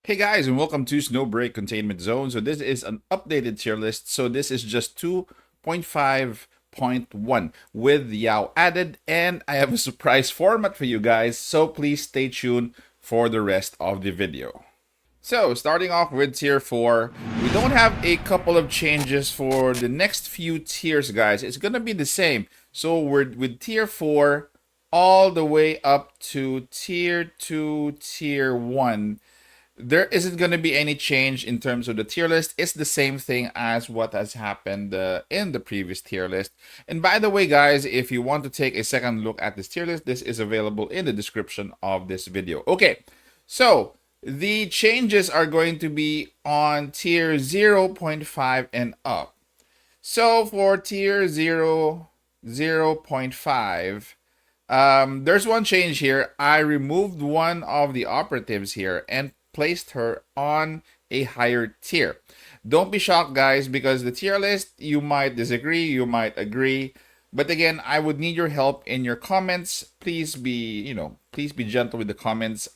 Hey guys, and welcome to Snowbreak Containment Zone. So this is an updated tier list. So this is just 2.5.1 with Yao added, and I have a surprise format for you guys. So please stay tuned for the rest of the video. So starting off with tier 4, we don't have a couple of changes for the next few tiers, guys. It's gonna be the same. So we're with tier 4 all the way up to tier 2, tier 1. There isn't going to be any change in terms of the tier list. It's the same thing as what has happened in the previous tier list. And by the way, guys, if you want to take a second look at this tier list, this is available in the description of this video. Okay, so the changes are going to be on tier 0.5 and up. So for tier 0.5, there's one change here. I removed one of the operatives here and placed her on a higher tier. Don't be shocked, guys, because the tier list, you might disagree, you might agree. But again, I would need your help in your comments. Please please be gentle with the comments.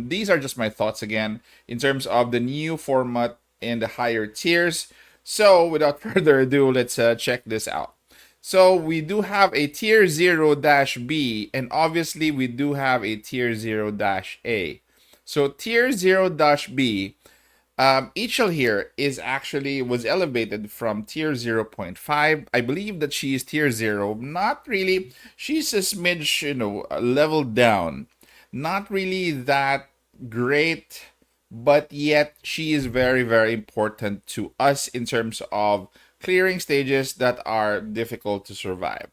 These are just my thoughts again in terms of the new format in the higher tiers. So without further ado, let's check this out. So we do have a tier 0-B, and obviously we do have a tier 0-A. So tier 0-B, Ichel here was elevated from tier 0.5. I believe that she is tier 0. Not really. She's a smidge, leveled down. Not really that great, but yet she is very, very important to us in terms of clearing stages that are difficult to survive.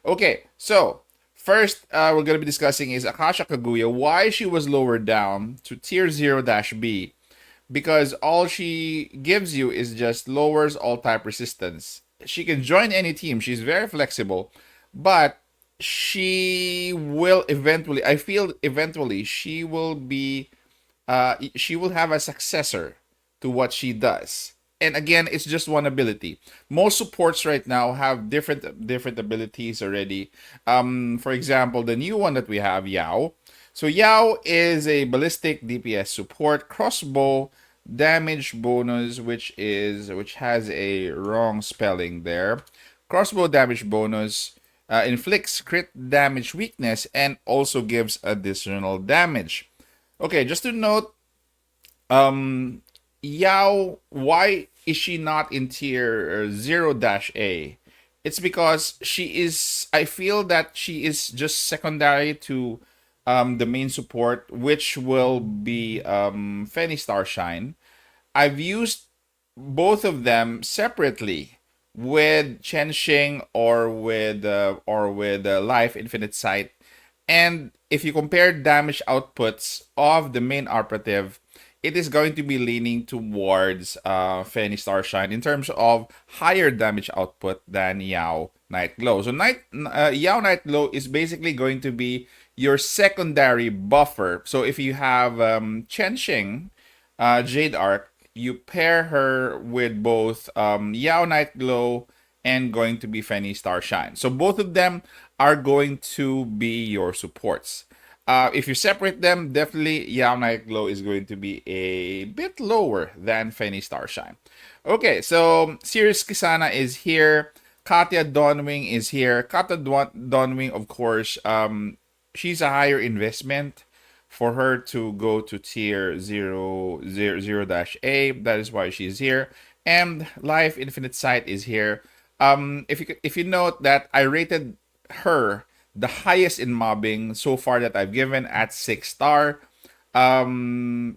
Okay, so first we're going to be discussing is Akasha Kaguya, why she was lowered down to tier 0-B, because all she gives you is just lowers all type resistance. She can join any team, she's very flexible, but she will eventually, I feel eventually, she will have a successor to what she does. And again, it's just one ability. Most supports right now have different abilities already. For example, the new one that we have, Yao. So Yao is a ballistic DPS support crossbow damage bonus, which has a wrong spelling there. Crossbow damage bonus inflicts crit damage weakness and also gives additional damage. Okay, just to note, um, Yao, why is she not in tier 0-A? It's because I feel that she is just secondary to the main support, which will be Fenny Starshine. I've used both of them separately with Chenxing or with Life Infinite Sight. And if you compare damage outputs of the main operative, it is going to be leaning towards Fenny Starshine in terms of higher damage output than Yao Nightglow. So Yao Nightglow is basically going to be your secondary buffer. So if you have Chenxing, Jade Arc, you pair her with both Yao Nightglow and going to be Fenny Starshine. So both of them are going to be your supports. If you separate them, definitely Yao Nightglow is going to be a bit lower than Fenny Starshine. Okay, so Sirius Kisana is here. Katya Dawnwing is here. Katya Dawnwing, of course, she's a higher investment for her to go to tier 0-A. That is why she's here. And Life Infinite Sight is here. If you note that I rated her the highest in mobbing so far that I've given at 6-star.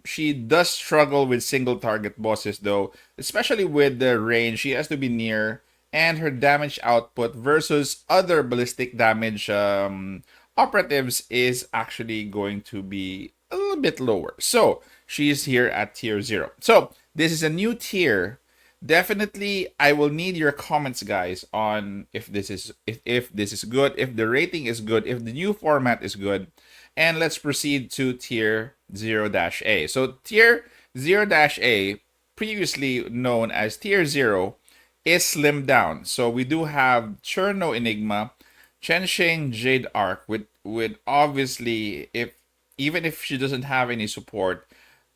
She does struggle with single target bosses though, especially with the range. She has to be near, and her damage output versus other ballistic damage operatives is actually going to be a little bit lower. So she's here at tier 0. So this is a new tier. Definitely I will need your comments, guys, on if this is good, if the rating is good, if the new format is good. And let's proceed to tier 0-A. So tier 0-A, previously known as tier 0, is slimmed down. So we do have Cherno Enigma, Chenxing Jade Arc with obviously, if even if she doesn't have any support,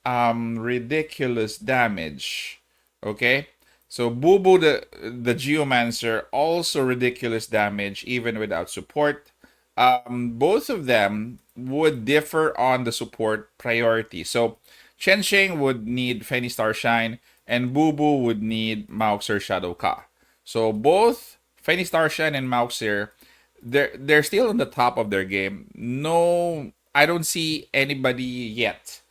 ridiculous damage. Okay, so Boo Boo the Geomancer also ridiculous damage even without support. Both of them would differ on the support priority. So Chen Sheng would need Fenny Starshine, and Boo Boo would need Mauxer Shadow Ka. So both Fenny Starshine and Mauxer, they're still on the top of their game. No, I don't see anybody yet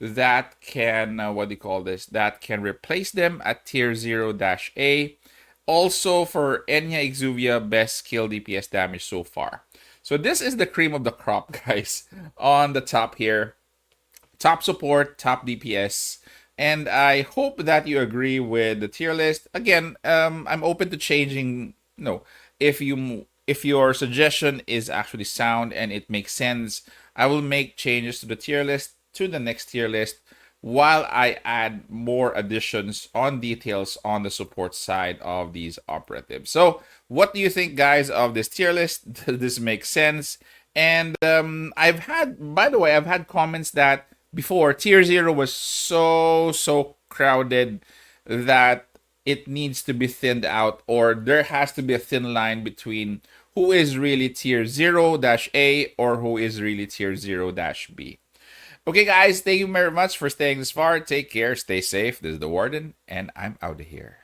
that can what do you call this? That can replace them at tier 0 A. Also for Enya Exuvia, best skill DPS damage so far. So this is the cream of the crop, guys, on the top here. Top support, top DPS. And I hope that you agree with the tier list. Again, I'm open to changing. No, if your suggestion is actually sound and it makes sense, I will make changes to the tier list to the next tier list while I add more additions on details on the support side of these operatives. So, what do you think, guys, of this tier list? Does this make sense? And by the way, I've had comments that before tier 0 was so crowded that it needs to be thinned out, or there has to be a thin line between who is really tier 0 A or who is really tier 0 B. Okay, guys, thank you very much for staying this far. Take care, stay safe. This is the Warden, and I'm out of here.